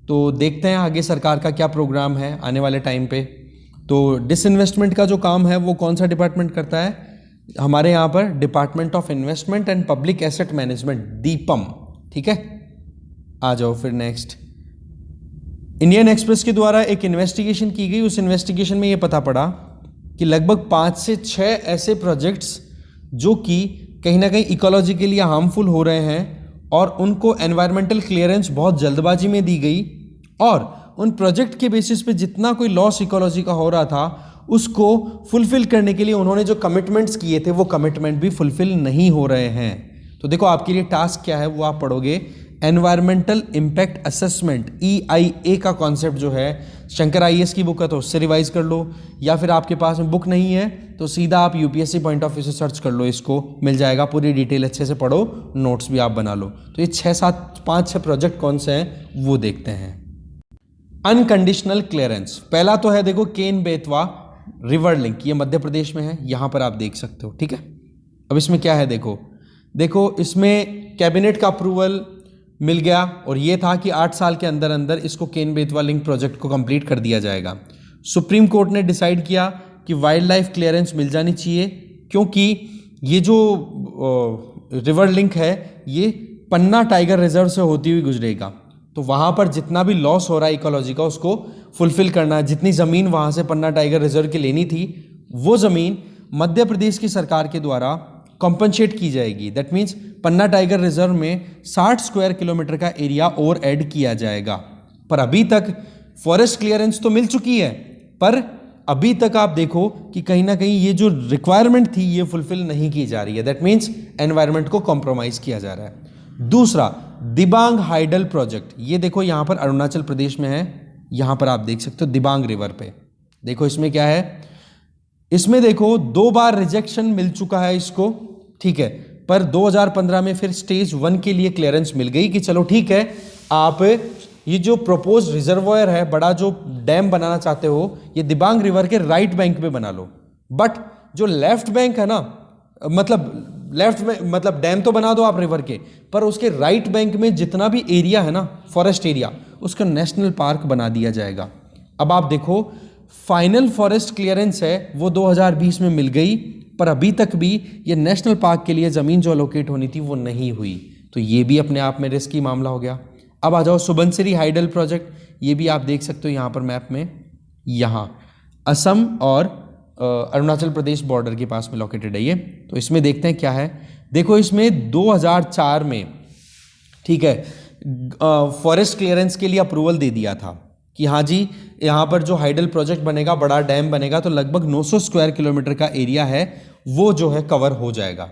तो देखते हैं आगे सरकार का क्या प्रोग्राम है आने वाले टाइम पे। तो डिसइन्वेस्टमेंट का जो काम है वो कौन सा डिपार्टमेंट करता है, हमारे यहाँ पर department of investment and public asset management, DIPAM, ठीक है। आ जाओ फिर नेक्स्ट, इंडियन एक्सप्रेस के द्वारा एक इन्वेस्टिगेशन की गई, उस इन्वेस्टिगेशन में ये पता पड़ा कि लगभग 5 से 6 ऐसे प्रोजेक्ट्स जो कि कहीं ना कहीं इकोलॉजी के लिए हार्मफुल हो रहे हैं और उनको एनवायरमेंटल क्लियरेंस बहुत जल्दबाजी में दी गई, और उन प्रोजेक्ट के बेसिस पे जितना कोई लॉस इकोलॉजी का हो रहा था उसको फुलफिल करने के लिए उन्होंने जो कमिटमेंट्स किए थे वो कमिटमेंट भी फुलफिल नहीं हो रहे हैं। तो देखो आपके लिए टास्क क्या है वो आप पढ़ोगे, एनवायरमेंटल इम्पैक्ट असेसमेंट EIA का कॉन्सेप्ट जो है, शंकर IAS की बुक है तो उससे रिवाइज कर लो, या फिर आपके पास में बुक नहीं है तो सीधा आप UPSC पॉइंट ऑफ व्यू से सर्च कर लो, इसको मिल जाएगा, पूरी डिटेल अच्छे से पढ़ो, नोट्स भी आप बना लो। तो ये 5-6 प्रोजेक्ट कौन से हैं वो देखते हैं। अनकंडीशनल क्लियरेंस, पहला तो है देखो केन बेतवा रिवर लिंक, ये मध्य प्रदेश में है, यहां पर आप देख सकते हो, ठीक है। अब इसमें क्या है, देखो इसमें कैबिनेट का अप्रूवल मिल गया और ये था कि 8 साल के अंदर अंदर इसको केन बेतवा लिंक प्रोजेक्ट को कंप्लीट कर दिया जाएगा। सुप्रीम कोर्ट ने डिसाइड किया कि वाइल्ड लाइफ क्लियरेंस मिल जानी चाहिए, क्योंकि ये जो रिवर लिंक है ये पन्ना टाइगर रिजर्व से होती हुई गुजरेगा, तो वहाँ पर जितना भी लॉस हो रहा है इकोलॉजी का उसको फुलफिल करना है। जितनी ज़मीन वहाँ से पन्ना टाइगर रिजर्व की लेनी थी वो ज़मीन मध्य प्रदेश की सरकार के द्वारा कॉम्पनसेट की जाएगी। That means Panna tiger reserve में 60 स्क्वायर किलोमीटर का एरिया और ऐड किया जाएगा। पर अभी तक फॉरेस्ट क्लियरेंस तो मिल चुकी है, पर अभी तक आप देखो कि कहीं ना कहीं ये जो रिक्वायरमेंट थी ये फुलफिल नहीं की जा रही है। दैट मीन्स एनवायरनमेंट को कॉम्प्रोमाइज किया जा रहा है। दूसरा दिबांग हाइडल प्रोजेक्ट, ये देखो यहाँ पर अरुणाचल प्रदेश में है, यहाँ पर आप देख सकते हो दिबांग रिवर पे। देखो इसमें क्या है, इसमें देखो 2 बार रिजेक्शन मिल चुका है इसको, ठीक है, पर 2015 में फिर स्टेज 1 के लिए क्लियरेंस मिल गई कि चलो ठीक है, आप ये जो प्रपोज रिजर्वायर है, बड़ा जो डैम बनाना चाहते हो, ये दिबांग रिवर के राइट बैंक पे बना लो, बट जो लेफ्ट बैंक है ना, मतलब डैम तो बना दो आप रिवर के, पर उसके राइट बैंक में जितना भी एरिया है ना, फॉरेस्ट एरिया, उसका नेशनल पार्क बना दिया जाएगा। अब आप देखो फाइनल फॉरेस्ट क्लियरेंस है वो 2020 में मिल गई, पर अभी तक भी ये नेशनल पार्क के लिए ज़मीन जो अलोकेट होनी थी वो नहीं हुई, तो ये भी अपने आप में रिस्की मामला हो गया। अब आ जाओ सुबनसिरी हाइडल प्रोजेक्ट, ये भी आप देख सकते हो यहाँ पर मैप में, यहाँ असम और अरुणाचल प्रदेश बॉर्डर के पास में लोकेटेड है ये। तो इसमें देखते हैं क्या है, देखो इसमें 2004 में, ठीक है, फॉरेस्ट क्लियरेंस के लिए अप्रूवल दे दिया था कि हाँ जी यहाँ पर जो हाइडल प्रोजेक्ट बनेगा, बड़ा डैम बनेगा, तो लगभग 900 स्क्वायर किलोमीटर का एरिया है वो जो है कवर हो जाएगा।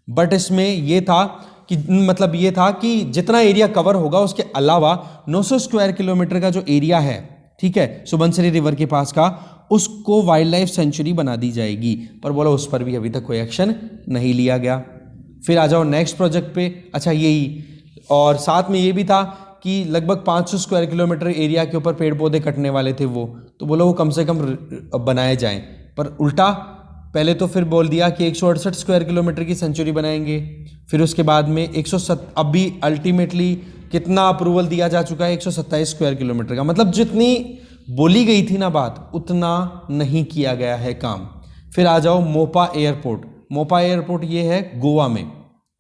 बट इसमें ये था कि जितना एरिया कवर होगा उसके अलावा 900 स्क्वायर किलोमीटर का जो एरिया है, ठीक है, सुबनसिरी रिवर के पास का, उसको वाइल्ड लाइफ सेंचुरी बना दी जाएगी, पर बोला उस पर भी अभी तक कोई एक्शन नहीं लिया गया। फिर आ जाओ नेक्स्ट प्रोजेक्ट पे, अच्छा यही, और साथ में ये भी था कि लगभग 500 स्क्वायर किलोमीटर एरिया के ऊपर पेड़ पौधे कटने वाले थे वो, तो बोलो वो कम से कम बनाए जाएं, पर उल्टा पहले तो फिर बोल दिया कि 168 स्क्वायर किलोमीटर की सेंचुरी बनाएंगे, फिर उसके बाद में 107, अब भी अल्टीमेटली कितना अप्रूवल दिया जा चुका है, 127 स्क्वायर किलोमीटर का, मतलब जितनी बोली गई थी ना बात उतना नहीं किया गया है काम। फिर आ जाओ मोपा एयरपोर्ट, ये है गोवा में,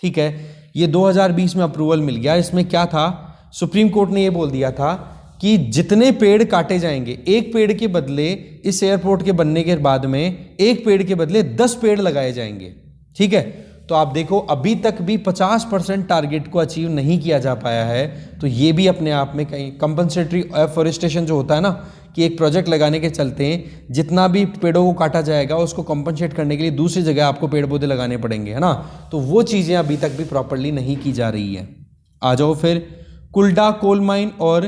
ठीक है, ये 2020 में अप्रूवल मिल गया। इसमें क्या था, सुप्रीम कोर्ट ने ये बोल दिया था कि जितने पेड़ काटे जाएंगे, एक पेड़ के बदले इस एयरपोर्ट के बनने के बाद में एक पेड़ के बदले 10 पेड़ लगाए जाएंगे, ठीक है। तो आप देखो अभी तक भी 50% टारगेट को अचीव नहीं किया जा पाया है, तो ये भी अपने आप में कहीं कंपनसेटरी एफॉरेस्टेशन जो होता है ना, कि एक प्रोजेक्ट लगाने के चलते हैं जितना भी पेड़ों को काटा जाएगा उसको कंपनसेट करने के लिए दूसरी जगह आपको पेड़ पौधे लगाने पड़ेंगे, है ना, तो वो चीज़ें अभी तक भी प्रॉपरली नहीं की जा रही है। आ जाओ फिर कुल्डा कोल माइन और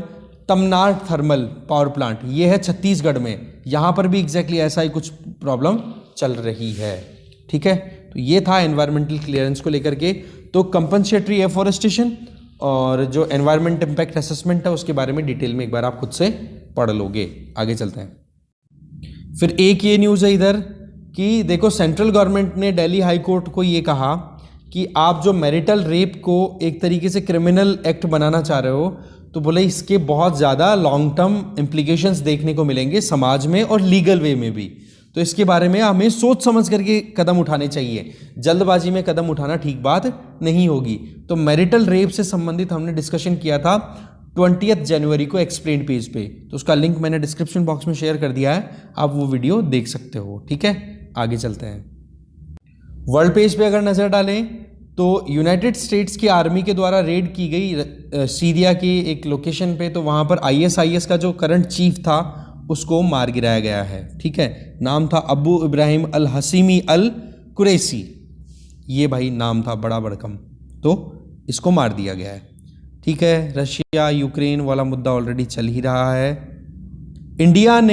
तमनार थर्मल पावर प्लांट, ये है छत्तीसगढ़ में, यहाँ पर भी एग्जैक्टली ऐसा ही कुछ प्रॉब्लम चल रही है, ठीक है। तो ये था एनवायरमेंटल क्लियरेंस को लेकर के। तो कंपनसेटरी एफॉरेस्टेशन और जो एनवायरमेंट इम्पैक्ट असेसमेंट है उसके बारे में डिटेल में एक बार आप खुद से पढ़ लोगे। आगे चलते हैं। फिर एक ये न्यूज़ है इधर कि देखो सेंट्रल गवर्नमेंट ने दिल्ली हाई कोर्ट को ये कहा कि आप जो मैरिटल रेप को एक तरीके से क्रिमिनल एक्ट बनाना चाह रहे हो, तो बोले इसके बहुत ज़्यादा लॉन्ग टर्म इम्प्लीकेशंस देखने को मिलेंगे समाज में और लीगल वे में भी, तो इसके बारे में हमें सोच समझ करके कदम उठाने चाहिए, जल्दबाजी में कदम उठाना ठीक बात नहीं होगी। तो मैरिटल रेप से संबंधित हमने डिस्कशन किया था 20 जनवरी को एक्सप्लेन पेज पे, तो उसका लिंक मैंने डिस्क्रिप्शन बॉक्स में शेयर कर दिया है, आप वो वीडियो देख सकते हो, ठीक है। आगे चलते हैं। वर्ल्ड पेज पे अगर नज़र डालें तो यूनाइटेड स्टेट्स की आर्मी के द्वारा रेड की गई सीरिया की एक लोकेशन पे, तो वहाँ पर ISIS का जो करंट चीफ था उसको मार गिराया गया है, ठीक है। नाम था अबू इब्राहिम अल हसीमी अल कुरैशी, ये भाई नाम था बड़ा बड़कम, तो इसको मार दिया गया है। ठीक है, रशिया यूक्रेन वाला मुद्दा ऑलरेडी चल ही रहा है। इंडियन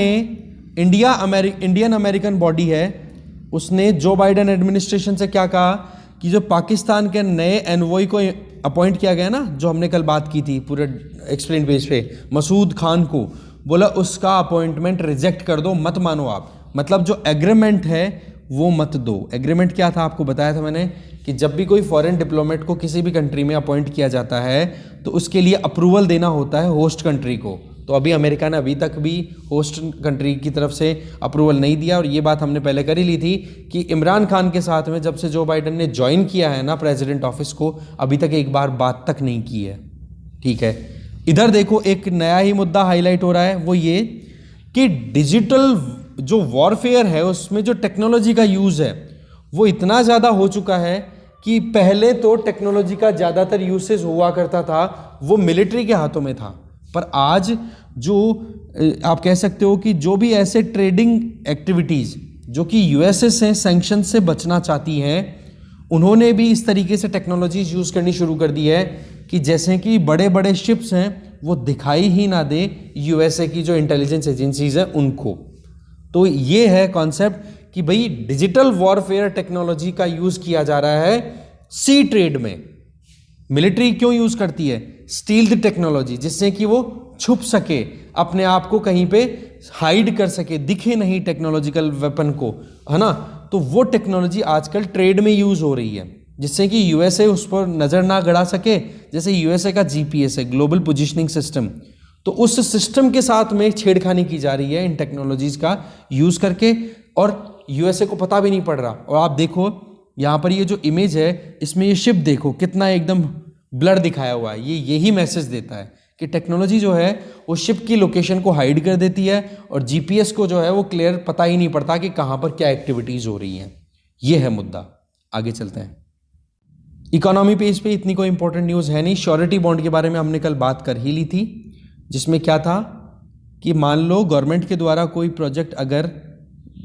अमेरिकन बॉडी है, उसने जो बाइडेन एडमिनिस्ट्रेशन से क्या कहा कि जो पाकिस्तान के नए एनवॉय को अपॉइंट किया गया ना, जो हमने कल बात की थी पूरे एक्सप्लेन पेज पे, मसूद खान को बोला उसका अपॉइंटमेंट रिजेक्ट कर दो, मत मानो आप, मतलब जो एग्रीमेंट है वो मत दो। एग्रीमेंट क्या था आपको बताया था मैंने कि जब भी कोई फॉरेन डिप्लोमेट को किसी भी कंट्री में अपॉइंट किया जाता है तो उसके लिए अप्रूवल देना होता है होस्ट कंट्री को। तो अभी अमेरिका ने अभी तक भी होस्ट कंट्री की तरफ से अप्रूवल नहीं दिया, और ये बात हमने पहले कर ही ली थी कि इमरान खान के साथ में जब से जो बाइडेन ने ज्वाइन किया है ना प्रेसिडेंट ऑफिस को, अभी तक एक बार बात तक नहीं की है। ठीक है, इधर देखो एक नया ही मुद्दा हाईलाइट हो रहा है, वो ये कि डिजिटल जो वॉरफेयर है उसमें जो टेक्नोलॉजी का यूज़ है वो इतना ज़्यादा हो चुका है कि पहले तो टेक्नोलॉजी का ज़्यादातर यूसेज हुआ करता था वो मिलिट्री के हाथों में था, पर आज जो आप कह सकते हो कि जो भी ऐसे ट्रेडिंग एक्टिविटीज़ जो कि यूएसए से सैंक्शन से बचना चाहती हैं, उन्होंने भी इस तरीके से टेक्नोलॉजीज यूज़ करनी शुरू कर दी है कि जैसे कि बड़े बड़े शिप्स हैं वो दिखाई ही ना दे यूएसए की जो इंटेलिजेंस एजेंसीज हैं उनको। तो ये है कॉन्सेप्ट कि भाई डिजिटल वॉरफेयर टेक्नोलॉजी का यूज़ किया जा रहा है सी ट्रेड में। मिलिट्री क्यों यूज़ करती है स्टील्थ टेक्नोलॉजी, जिससे कि वो छुप सके, अपने आप को कहीं पे हाइड कर सके, दिखे नहीं टेक्नोलॉजिकल वेपन को, है ना। तो वो टेक्नोलॉजी आजकल ट्रेड में यूज़ हो रही है जिससे कि यूएसए उस पर नज़र ना गड़ा सके। जैसे यूएसए का जीपीएस है, ग्लोबल पोजिशनिंग सिस्टम, तो उस सिस्टम के साथ में छेड़खानी की जा रही है इन टेक्नोलॉजीज़ का यूज़ करके, और यूएसए को पता भी नहीं पड़ रहा। और आप देखो यहाँ पर ये जो इमेज है इसमें ये शिप देखो कितना एकदम ब्लर दिखाया हुआ है, ये यही मैसेज देता है कि टेक्नोलॉजी जो है वो शिप की लोकेशन को हाइड कर देती है और जीपीएस को जो है वो क्लियर पता ही नहीं पड़ता कि कहाँ पर क्या एक्टिविटीज़ हो रही हैं। ये है मुद्दा। आगे चलते हैं। इकोनॉमी पेज पे इतनी कोई इंपॉर्टेंट न्यूज़ है नहीं। श्योरिटी बॉन्ड के बारे में हमने कल बात कर ही ली थी, जिसमें क्या था कि मान लो गवर्नमेंट के द्वारा कोई प्रोजेक्ट अगर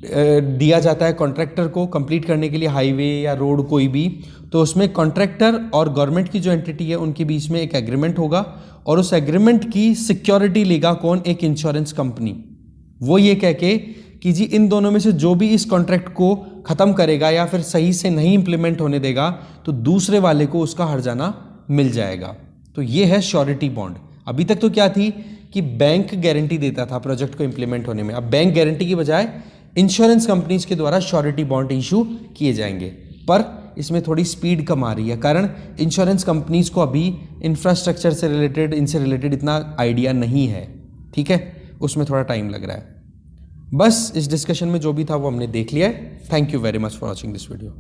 दिया जाता है कॉन्ट्रैक्टर को कंप्लीट करने के लिए, हाईवे या रोड कोई भी, तो उसमें कॉन्ट्रैक्टर और गवर्नमेंट की जो एंटिटी है उनके बीच में एक एग्रीमेंट होगा, और उस एग्रीमेंट की सिक्योरिटी लेगा कौन, एक इंश्योरेंस कंपनी। वो ये कह के कि जी इन दोनों में से जो भी इस कॉन्ट्रैक्ट को ख़त्म करेगा या फिर सही से नहीं इम्प्लीमेंट होने देगा तो दूसरे वाले को उसका हर्जाना मिल जाएगा। तो ये है श्योरिटी बॉन्ड। अभी तक तो क्या थी कि बैंक गारंटी देता था प्रोजेक्ट को इम्प्लीमेंट होने में, अब बैंक गारंटी की बजाय इंश्योरेंस कंपनीज के द्वारा श्योरिटी बॉन्ड इशू किए जाएंगे। पर इसमें थोड़ी स्पीड कम आ रही है, कारण इंश्योरेंस कंपनीज को अभी इंफ्रास्ट्रक्चर से रिलेटेड, इनसे रिलेटेड इतना आइडिया नहीं है। ठीक है, उसमें थोड़ा टाइम लग रहा है। बस इस डिस्कशन में जो भी था वो हमने देख लिया है। Thank you very much for watching this video.